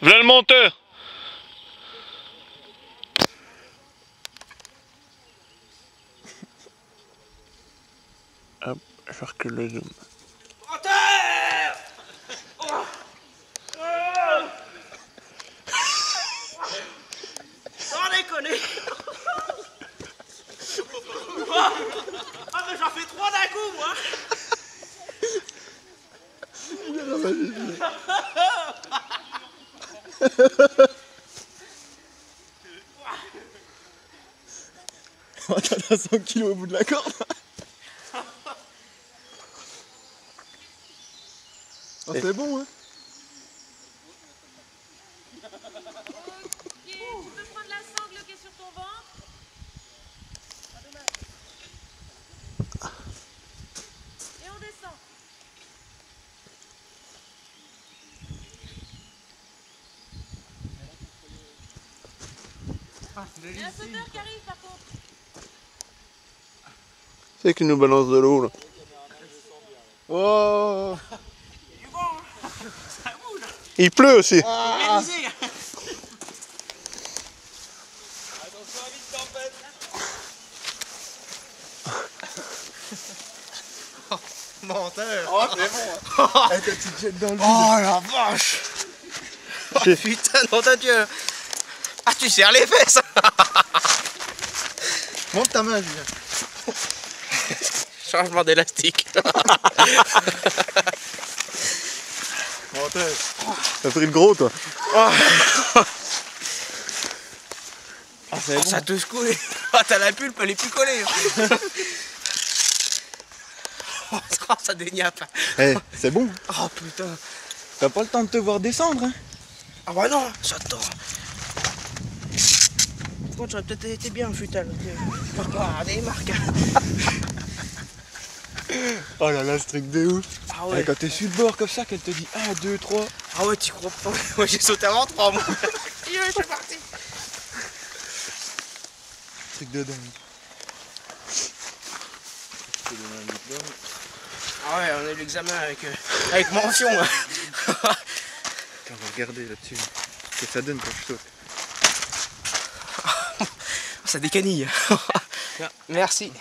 Voilà le monteur. Hop, je recule le zoom. Sans déconner. Ah mais j'en fais 3 d'un coup moi. T'as 100 kilos au bout de la corde. Ah, c'est bon, hein. Tu peux prendre la sangle qui est sur ton ventre. Et on descend. Il y a un sauteur qui arrive par contre. C'est qui nous balance de l'eau là. Oh. Du vent, hein. Ça bouge. Il pleut aussi. Ah. Mélisée. Menteur. Oh, c'est bon. Quand tu te jettes dans le vide. Oh la vache. Oh, putain, nom de Dieu. Ah tu serres les fesses. Monte ta main, Julien. Changement d'élastique. Menteur. T'as pris le gros toi. Oh. Ah, c'est Oh, bon. ça te secoue. Ah, t'as la pulpe, elle est plus collée. Oh, ça déniappe. Eh, c'est bon. Oh putain. T'as pas le temps de te voir descendre, hein. Ah bah non, j'attends. Bon, j'aurais peut-être été bien futal. Ah, des marques. Oh là là, ce truc de ouf. Ah Eh, ouais. quand t'es sur le bord comme ça, qu'elle te dit 1, 2, 3. Ah ouais, tu crois pas. Moi j'ai sauté avant 3 mois. Je suis parti. Truc de dingue. Ah ouais, on a eu l'examen avec mention. On va regarder là-dessus. Qu'est-ce que ça donne quand je saute. Ça décanille. Merci.